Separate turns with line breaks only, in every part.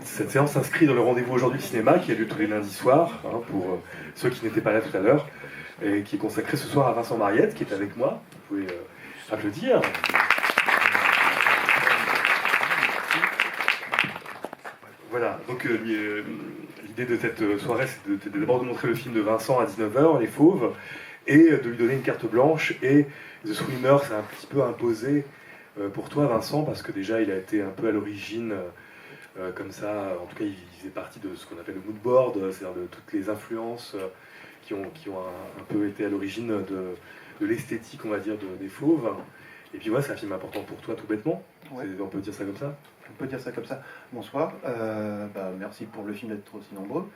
Cette séance s'inscrit dans le rendez-vous aujourd'hui du cinéma qui a lieu tous les lundis soirs, pour ceux qui n'étaient pas là tout à l'heure, et qui est consacré ce soir à Vincent Mariette, qui est avec moi. Vous pouvez applaudir. Voilà, donc l'idée de cette soirée, c'est d'abord de montrer le film de Vincent à 19h, Les Fauves, et de lui donner une carte blanche. Et The Swimmer, c'est un petit peu imposé pour toi, Vincent, parce que déjà, il a été un peu à l'origine, comme ça, en tout cas, il faisait partie de ce qu'on appelle le mood board, c'est-à-dire de toutes les influences qui ont un peu été à l'origine de l'esthétique, on va dire, des Fauves. Et puis voilà, c'est un film important pour toi, tout bêtement. Ouais. On peut dire ça comme ça.
On peut dire ça comme ça. Bonsoir. Merci pour le film d'être aussi nombreux.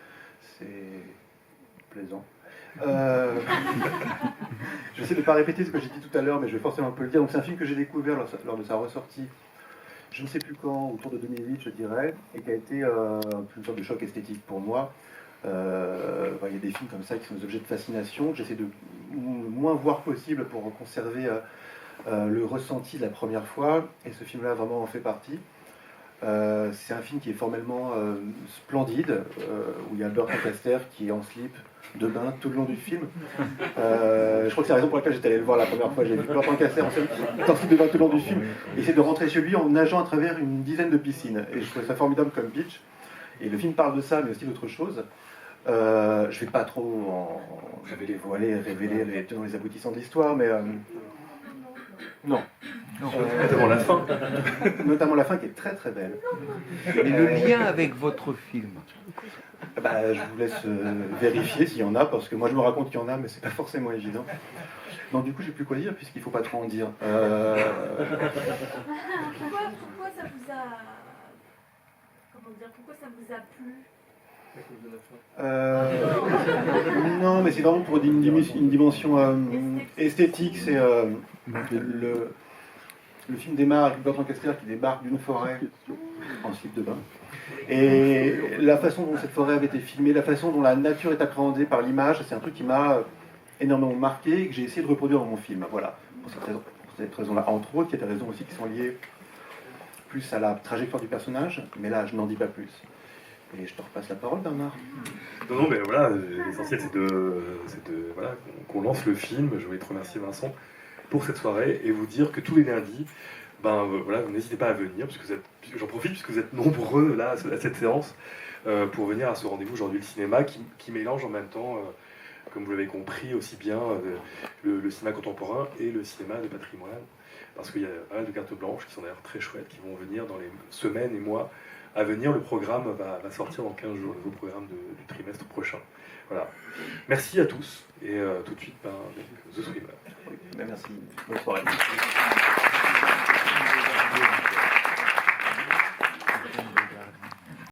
C'est plaisant. Je vais essayer de ne pas répéter ce que j'ai dit tout à l'heure, mais je vais forcément un peu le dire. Donc, c'est un film que j'ai découvert lors de sa ressortie, je ne sais plus quand, autour de 2008, je dirais, et qui a été une sorte de choc esthétique pour moi. Il y a des films comme ça qui sont des objets de fascination, que j'essaie de le moins voir possible pour conserver le ressenti de la première fois, et ce film-là vraiment en fait partie. C'est un film qui est formellement splendide, où il y a Burt Lancaster qui est en slip de bain tout le long du film. Je crois que c'est la raison pour laquelle j'étais allé le voir la première fois. J'ai vu Burt Lancaster en slip de bain tout le long du film, et essayer de rentrer chez lui en nageant à travers une dizaine de piscines. Et je trouvais ça formidable comme pitch. Et le film parle de ça, mais aussi d'autre chose. Je ne vais pas trop révéler les tenants et les aboutissants de l'histoire, mais non.
Notamment la fin.
Notamment la fin qui est très très belle.
Et le lien avec votre film?
Je vous laisse vérifier s'il y en a, parce que moi je me raconte qu'il y en a, mais c'est pas forcément évident. Donc du coup j'ai plus quoi dire, puisqu'il faut pas trop en dire.
Pourquoi ça vous a... Comment dire? Pourquoi ça vous a plu?
Non, mais c'est vraiment pour une dimension esthétique. C'est le film démarre avec Burt Lancaster qui débarque d'une forêt en slip de bain. Et la façon dont cette forêt avait été filmée, la façon dont la nature est appréhendée par l'image, c'est un truc qui m'a énormément marqué et que j'ai essayé de reproduire dans mon film. Voilà, pour cette raison-là, entre autres, il y a des raisons aussi qui sont liées plus à la trajectoire du personnage, mais là, je n'en dis pas plus. Et je te repasse la parole, Bernard.
Non, mais voilà, l'essentiel c'est voilà, qu'on lance le film. Je voulais te remercier, Vincent, pour cette soirée et vous dire que tous les lundis, voilà, n'hésitez pas à venir, parce que j'en profite puisque vous êtes nombreux là à cette séance pour venir à ce rendez-vous aujourd'hui, le cinéma qui mélange en même temps, comme vous l'avez compris, aussi bien le cinéma contemporain et le cinéma de patrimoine, parce qu'il y a pas mal de cartes blanches qui sont d'ailleurs très chouettes, qui vont venir dans les semaines et mois à venir. Le programme va sortir dans 15 jours, le nouveau programme du trimestre prochain. Voilà. Merci à tous, et tout de suite, The Swimmer.
Merci. Bonne soirée.